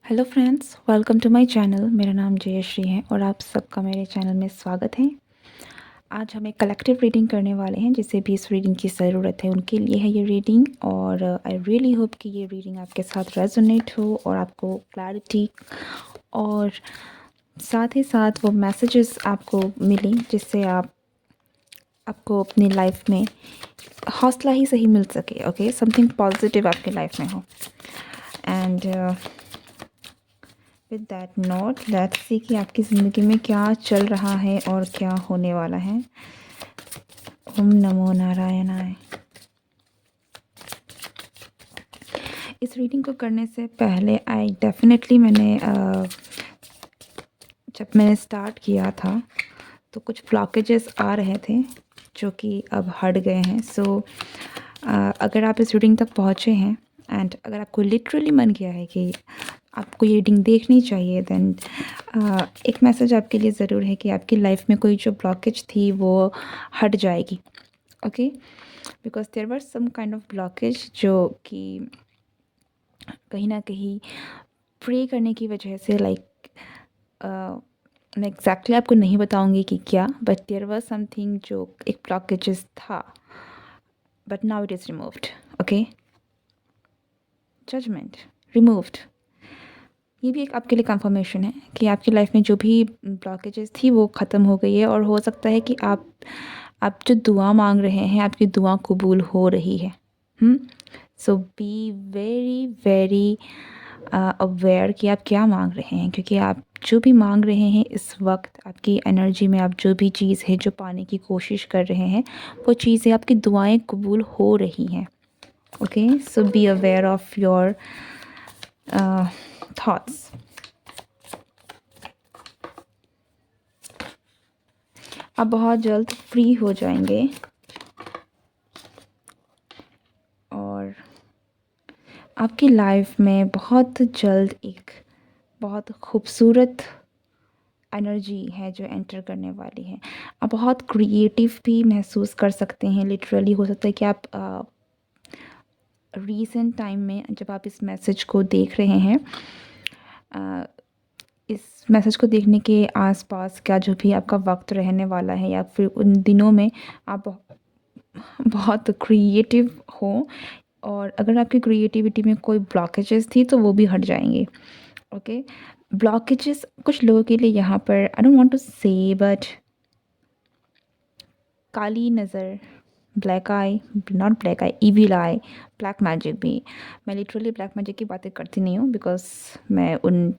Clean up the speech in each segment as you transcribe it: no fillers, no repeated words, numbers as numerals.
Hello friends, welcome to my channel. मेरा नाम जयश्री है और आप सबका मेरे चैनल में स्वागत है। आज हम एक कलेक्टिव रीडिंग करने वाले हैं। जिसे भी इस रीडिंग की ज़रूरत है उनके लिए है ये रीडिंग, और आई रियली होप कि ये रीडिंग आपके साथ रेजोनेट हो और आपको क्लैरिटी और साथ ही साथ वो मैसेजेस आपको मिलें जिससे आपको अपनी लाइफ में हौसला ही सही मिल सके। ओके, समथिंग पॉजिटिव आपकी लाइफ में हो। And with that note let's see कि आपकी ज़िंदगी में क्या चल रहा है और क्या होने वाला है। ओम नमो नारायणाय। इस रीडिंग को करने से पहले जब मैंने स्टार्ट किया था तो कुछ ब्लॉकेजेस आ रहे थे जो कि अब हट गए हैं। अगर आप इस रीडिंग तक पहुँचे हैं एंड अगर आपको लिटरली मन किया है कि आपको ये रीडिंग देखनी चाहिए, देन एक मैसेज आपके लिए ज़रूर है कि आपकी लाइफ में कोई जो ब्लॉकेज थी वो हट जाएगी। Okay, because there were some kind of blockage जो कि कहीं ना कहीं प्रे करने की वजह से मैं एग्जैक्टली आपको नहीं बताऊंगी कि क्या, बट देयर वर समथिंग जो एक ब्लॉकेजेस था, but now it is removed. Okay, judgement removed. ये भी एक आपके लिए कंफर्मेशन है कि आपकी लाइफ में जो भी ब्लॉकेजेस थी वो ख़त्म हो गई है, और हो सकता है कि आप जो दुआ मांग रहे हैं आपकी दुआ कबूल हो रही है। सो बी वेरी वेरी अवेयर कि आप क्या मांग रहे हैं, क्योंकि आप जो भी मांग रहे हैं इस वक्त आपकी एनर्जी में, आप जो भी चीज़ है जो पाने की कोशिश कर रहे हैं वो चीज़ें आपकी दुआएं कबूल हो रही हैं। Okay, so be aware of your thoughts. आप बहुत जल्द फ्री हो जाएंगे और आपकी लाइफ में बहुत जल्द एक बहुत खूबसूरत एनर्जी है जो एंटर करने वाली है। आप बहुत क्रिएटिव भी महसूस कर सकते हैं। लिटरली हो सकता है कि आप रीसेंट टाइम में जब आप इस मैसेज को देख रहे हैं, इस मैसेज को देखने के आसपास का जो भी आपका वक्त रहने वाला है या फिर उन दिनों में आप बहुत क्रिएटिव हो, और अगर आपकी क्रिएटिविटी में कोई ब्लॉकेजेस थी तो वो भी हट जाएंगे। ओके, ब्लॉकेजेस कुछ लोगों के लिए यहाँ पर आई डोंट वांट टू से, बट काली नज़र, black I, not black I, evil I, black magic भी। मैं लिटरली ब्लैक मैजिक की बातें करती नहीं हूँ बिकॉज मैं उन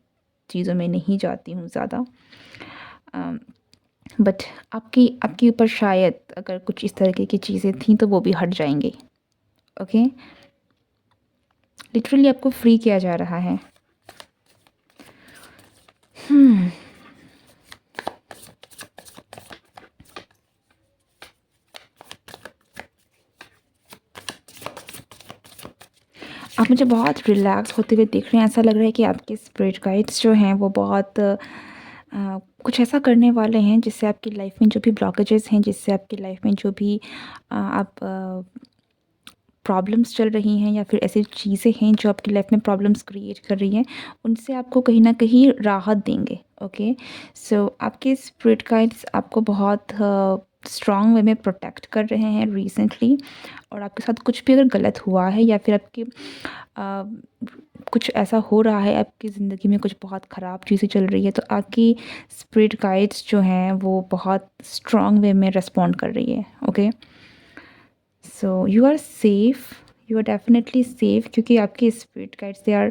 चीज़ों में नहीं जाती हूँ ज़्यादा। बट आपके ऊपर शायद अगर कुछ इस तरीके की चीज़ें थी तो वो भी हट जाएंगी। ओके, लिटरली आपको फ्री किया जा रहा है। आप मुझे बहुत रिलैक्स होते हुए दिख रहे हैं। ऐसा लग रहा है कि आपके स्पिरिट गाइड्स जो हैं वो बहुत कुछ ऐसा करने वाले हैं जिससे आपकी लाइफ में जो भी ब्लॉकेजेस हैं, जिससे आपकी लाइफ में जो भी आप प्रॉब्लम्स चल रही हैं या फिर ऐसी चीज़ें हैं जो आपकी लाइफ में प्रॉब्लम्स क्रिएट कर रही हैं, उनसे आपको कहीं ना कहीं राहत देंगे। ओके, सो आपके स्पिरिट गाइड्स आपको बहुत स्ट्रॉन्ग वे में प्रोटेक्ट कर रहे हैं रिसेंटली, और आपके साथ कुछ भी अगर गलत हुआ है या फिर आपके कुछ ऐसा हो रहा है, आपकी ज़िंदगी में कुछ बहुत ख़राब चीज़ें चल रही है, तो आपकी स्पिरिट गाइड्स जो हैं वो बहुत स्ट्रॉन्ग वे में रिस्पॉन्ड कर रही है। Okay, so you are safe, you are definitely safe, क्योंकि आपके स्पिरिट गाइड्स दे आर,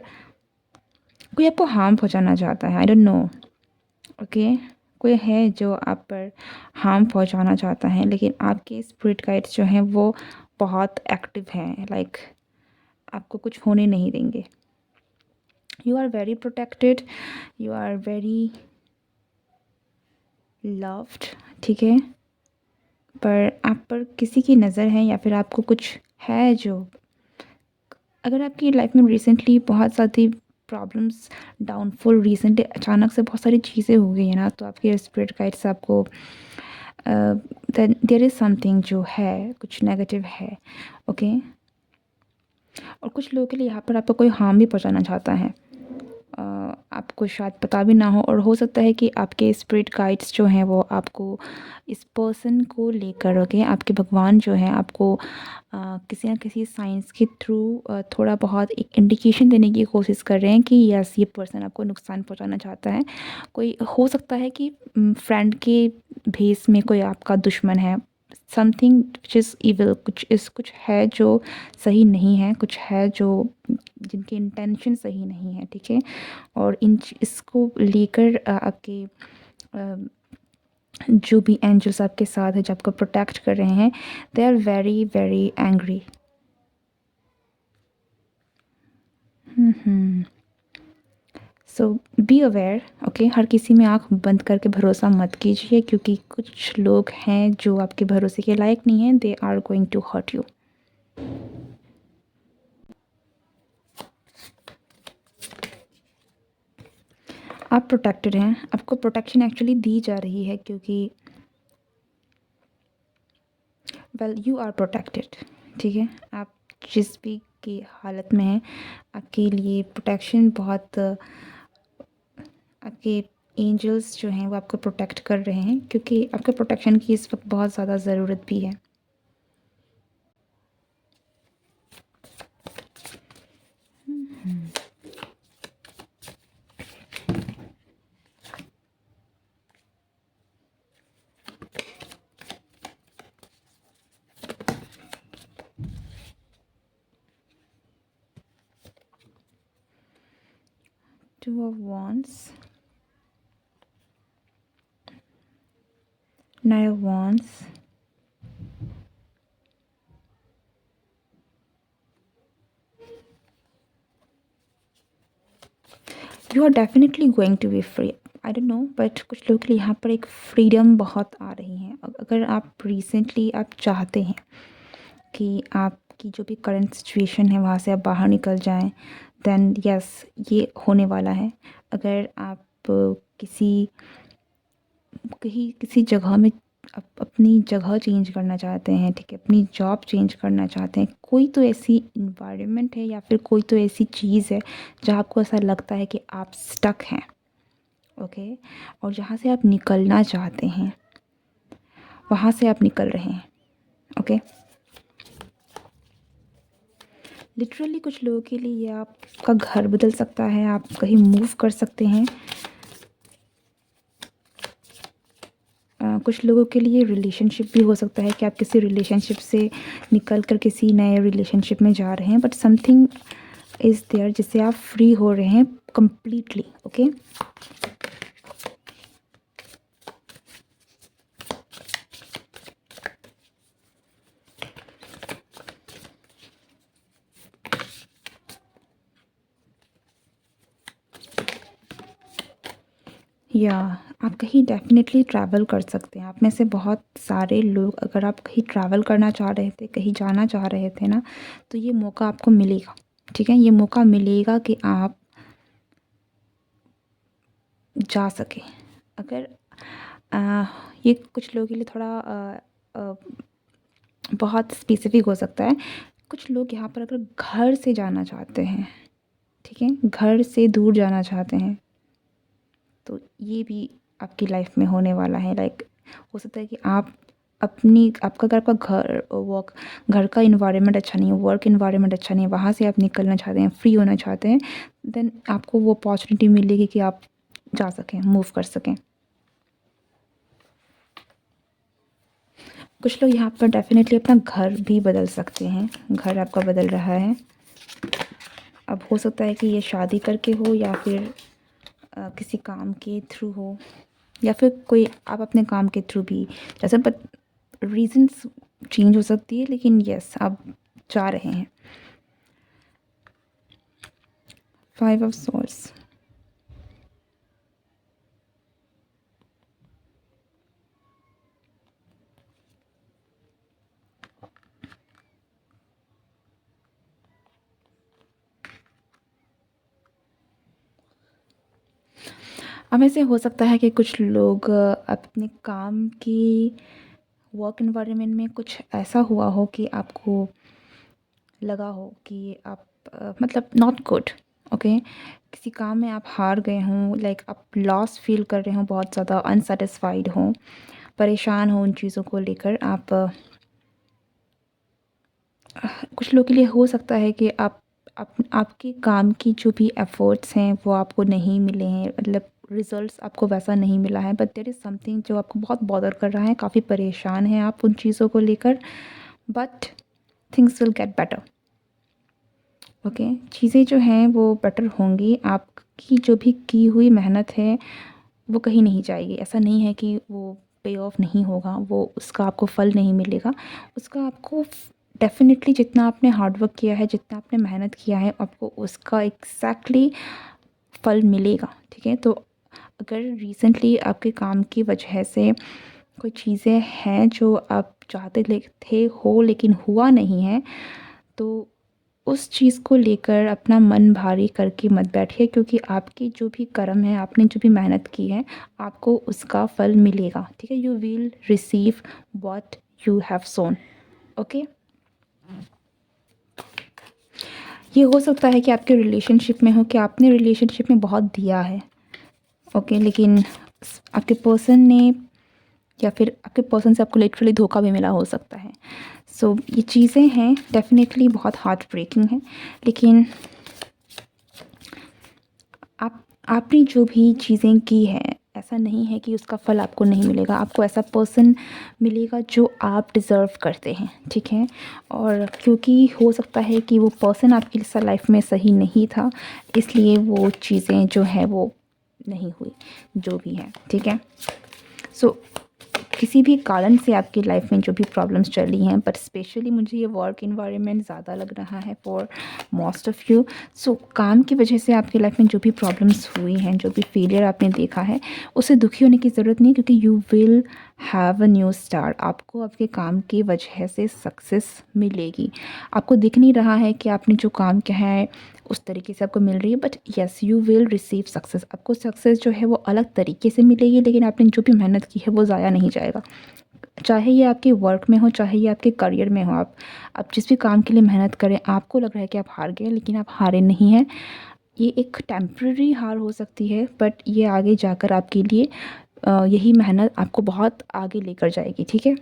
कोई आपको हार्म पहुंचाना चाहता है, आई डोंट नो। ओके, कोई है जो आप पर हार्म पहुंचाना चाहता है, लेकिन आपके स्पिरिट गाइड्स जो हैं वो बहुत एक्टिव हैं। आपको कुछ होने नहीं देंगे। You are very protected, you are very loved. ठीक है, पर आप पर किसी की नज़र है या फिर आपको कुछ है जो, अगर आपकी लाइफ में रिसेंटली बहुत सारी प्रॉब्लम्स, डाउनफॉल, रिसेंटली अचानक से बहुत सारी चीज़ें हो गई हैं ना, तो आपके स्पिरिट गाइड्स आपको देयर इज़ समथिंग जो है, कुछ नेगेटिव है। ओके, और कुछ लोगों के लिए यहाँ पर आपको कोई हार्म भी पहुँचाना चाहता है। आपको शायद पता भी ना हो, और हो सकता है कि आपके स्पिरिट गाइड्स जो हैं वो आपको इस पर्सन को लेकर, ओके, आपके भगवान जो हैं आपको किसी न किसी साइंस के थ्रू थोड़ा बहुत एक इंडिकेशन देने की कोशिश कर रहे हैं कि यस, ये पर्सन आपको नुकसान पहुंचाना चाहता है। कोई हो सकता है कि फ्रेंड के भेस में कोई आपका दुश्मन है, समथिंग विच इज़ इविल, कुछ है जो सही नहीं है, कुछ है जो जिनके इंटेंशन सही नहीं है, ठीक है। और इसको लेकर आपके जो भी एंजल्स आपके साथ है, जो आपको प्रोटेक्ट कर रहे हैं, they are very very angry. So be aware, okay. हर किसी में आँख बंद करके भरोसा मत कीजिए, क्योंकि कुछ लोग हैं जो आपके भरोसे के लायक नहीं हैं, they are going to hurt you. आप प्रोटेक्टेड हैं, आपको प्रोटेक्शन एक्चुअली दी जा रही है, क्योंकि वेल यू आर प्रोटेक्टेड, ठीक है। आप जिस भी की हालत में हैं, आपके लिए प्रोटेक्शन बहुत आपके एंजल्स जो हैं वो आपको प्रोटेक्ट कर रहे हैं, क्योंकि आपके प्रोटेक्शन की इस वक्त बहुत ज़्यादा ज़रूरत भी है। Two of Wands, Knight of Wands, you are definitely going to be free. I don't know, but कुछ लोगों के लिए यहाँ पर एक फ्रीडम बहुत आ रही है। अगर आप रिसेंटली आप चाहते हैं कि आपकी जो भी करंट सिचुएशन है वहाँ से आप बाहर निकल जाएं, देन यस, ये होने वाला है। अगर आप किसी कहीं किसी जगह में अपनी जगह चेंज करना चाहते हैं, ठीक है, अपनी जॉब चेंज करना चाहते हैं, कोई तो ऐसी इन्वायरमेंट है या फिर कोई तो ऐसी चीज़ है जहाँ आपको ऐसा लगता है कि आप स्टक हैं, ओके, और जहाँ से आप निकलना चाहते हैं, वहाँ से आप निकल रहे हैं, ओके। लिटरली कुछ लोगों के लिए ये आपका घर बदल सकता है, आप कहीं मूव कर सकते हैं। कुछ लोगों के लिए रिलेशनशिप भी हो सकता है कि आप किसी रिलेशनशिप से निकल कर किसी नए रिलेशनशिप में जा रहे हैं, बट समथिंग इज़ देयर जिससे आप फ्री हो रहे हैं कम्प्लीटली, ओके। या आप कहीं डेफ़िनेटली ट्रैवल कर सकते हैं। आप में से बहुत सारे लोग, अगर आप कहीं ट्रैवल करना चाह रहे थे, कहीं जाना चाह रहे थे ना, तो ये मौका आपको मिलेगा, ठीक है। ये मौका मिलेगा कि आप जा सकें। अगर ये कुछ लोगों के लिए थोड़ा अ, बहुत स्पेसिफ़िक हो सकता है। कुछ लोग यहाँ पर अगर घर से जाना चाहते हैं, ठीक है, घर से दूर जाना चाहते हैं, तो ये भी आपकी लाइफ में होने वाला है। लाइक हो सकता है कि आप आपका अगर आपका घर का इन्वायरमेंट अच्छा नहीं है, वर्क इन्वायरमेंट अच्छा नहीं है, वहाँ से आप निकलना चाहते हैं, फ्री होना चाहते हैं, देन आपको वो अपॉर्चुनिटी मिलेगी कि आप जा सकें, मूव कर सकें। कुछ लोग यहाँ पर डेफ़िनेटली अपना घर भी बदल सकते हैं, घर आपका बदल रहा है। अब हो सकता है कि ये शादी करके हो या फिर किसी काम के थ्रू हो, या फिर कोई आप अपने काम के थ्रू भी, जैसे बट रीजंस चेंज हो सकती है, लेकिन यस, आप जा रहे हैं। 5 ऑफ सॉर्ड्स, अब ऐसे हो सकता है कि कुछ लोग अपने काम की वर्क इन्वायरमेंट में कुछ ऐसा हुआ हो कि आपको लगा हो कि आप मतलब नॉट गुड, ओके? किसी काम में आप हार गए हों, लाइक आप लॉस फ़ील कर रहे हों, बहुत ज़्यादा अनसैटिस्फाइड हों, परेशान हों उन चीज़ों को लेकर, आप कुछ लोगों के लिए हो सकता है कि आपके काम की जो भी एफ़र्ट्स हैं वो आपको नहीं मिले हैं, मतलब रिज़ल्ट्स आपको वैसा नहीं मिला है, बट देयर इज़ समथिंग जो आपको बहुत बॉदर कर रहा है, काफ़ी परेशान हैं आप उन चीज़ों को लेकर, but things will get better. Okay, चीज़ें जो हैं वो बेटर होंगी, आपकी जो भी की हुई मेहनत है वो कहीं नहीं जाएगी। ऐसा नहीं है कि वो पे ऑफ नहीं होगा, वो उसका आपको फल नहीं मिलेगा। उसका आपको डेफ़िनिटली जितना आपने हार्ड वर्क किया है, जितना आपने मेहनत किया है, आपको उसका एग्ज़ैक्टली फल मिलेगा, ठीक है? तो अगर रिसेंटली आपके काम की वजह से कोई चीज़ें हैं जो आप चाहते थे हो लेकिन हुआ नहीं है, तो उस चीज़ को लेकर अपना मन भारी करके मत बैठिए, क्योंकि आपकी जो भी कर्म है, आपने जो भी मेहनत की है, आपको उसका फल मिलेगा, ठीक है? You will receive what you have sown, okay? ये हो सकता है कि आपके रिलेशनशिप में हो, कि आपने रिलेशनशिप में बहुत दिया है, ओके? लेकिन आपके पर्सन ने, या फिर आपके पर्सन से आपको लिटरली धोखा भी मिला हो सकता है। सो ये चीज़ें हैं, डेफ़िनेटली बहुत हार्ट ब्रेकिंग है, लेकिन आपने जो भी चीज़ें की हैं, ऐसा नहीं है कि उसका फल आपको नहीं मिलेगा। आपको ऐसा पर्सन मिलेगा जो आप डिज़र्व करते हैं, ठीक है? और क्योंकि हो सकता है कि वो पर्सन आपकी लाइफ में सही नहीं था, इसलिए वो चीज़ें जो हैं वो नहीं हुई, जो भी है, ठीक है? सो किसी भी कारण से आपकी लाइफ में जो भी प्रॉब्लम्स चल रही हैं, बट स्पेशली मुझे ये वर्क एनवायरनमेंट ज़्यादा लग रहा है फॉर मोस्ट ऑफ़ यू। सो काम की वजह से आपकी लाइफ में जो भी प्रॉब्लम्स हुई हैं, जो भी फेलियर आपने देखा है, उससे दुखी होने की ज़रूरत नहीं, क्योंकि you will have a new start. आपको आपके काम की वजह से सक्सेस मिलेगी। आपको दिख नहीं रहा है कि आपने जो काम किया है उस तरीके से आपको मिल रही है, but yes you will receive success. आपको सक्सेस जो है वो अलग तरीके से मिलेगी, लेकिन आपने जो भी मेहनत की है वो ज़ाया नहीं जाएगा। चाहे ये आपके वर्क में हो, चाहे ये आपके करियर में हो, आप जिस भी काम के लिए मेहनत करें, आपको लग रहा है कि आप हार गए, लेकिन आप हारे नहीं हैं। ये एक टेम्परेरी हार हो सकती है, बट ये आगे जाकर आपके लिए यही मेहनत आपको बहुत आगे लेकर जाएगी, ठीक है?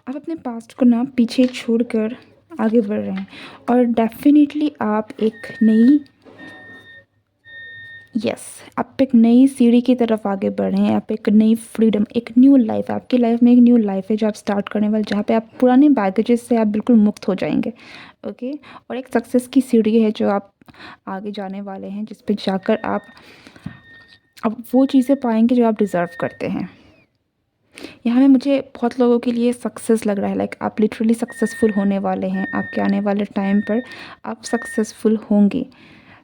आप अपने पास्ट को ना पीछे छोड़कर आगे बढ़ रहे हैं, और डेफ़िनेटली आप एक नई, यस, आप एक नई सीढ़ी की तरफ आगे बढ़ रहे हैं। आप एक नई फ्रीडम, एक न्यू लाइफ, आपकी लाइफ में एक न्यू लाइफ है जो आप स्टार्ट करने वाले, जहाँ पे आप पुराने बैगेजेस से आप बिल्कुल मुक्त हो जाएंगे, ओके? और एक सक्सेस की सीढ़ी है जो आप आगे जाने वाले हैं, जिस पे जाकर आप अब वो चीज़ें पाएंगे जो आप डिज़र्व करते हैं। यहाँ में मुझे बहुत लोगों के लिए सक्सेस लग रहा है, लाइक आप लिटरली सक्सेसफुल होने वाले हैं। आपके आने वाले टाइम पर आप सक्सेसफुल होंगे।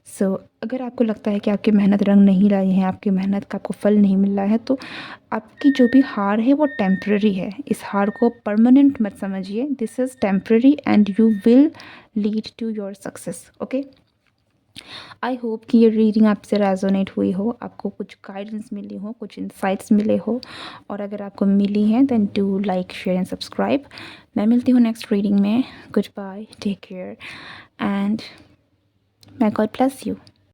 सो अगर आपको लगता है कि आपकी मेहनत रंग नहीं लाई है, आपकी मेहनत का आपको फल नहीं मिल रहा है, तो आपकी जो भी हार है वो टेम्परेरी है। इस हार को परमानेंट मत समझिए। This is temporary and you will lead to your success, okay? I hope कि ये रीडिंग आपसे रेजोनेट हुई हो, आपको कुछ गाइडेंस मिली हो, कुछ इंसाइट्स मिले हो, और अगर आपको मिली हैं then do like, share and subscribe. मैं मिलती हूँ नेक्स्ट रीडिंग में। Good bye, take care, and may God bless you.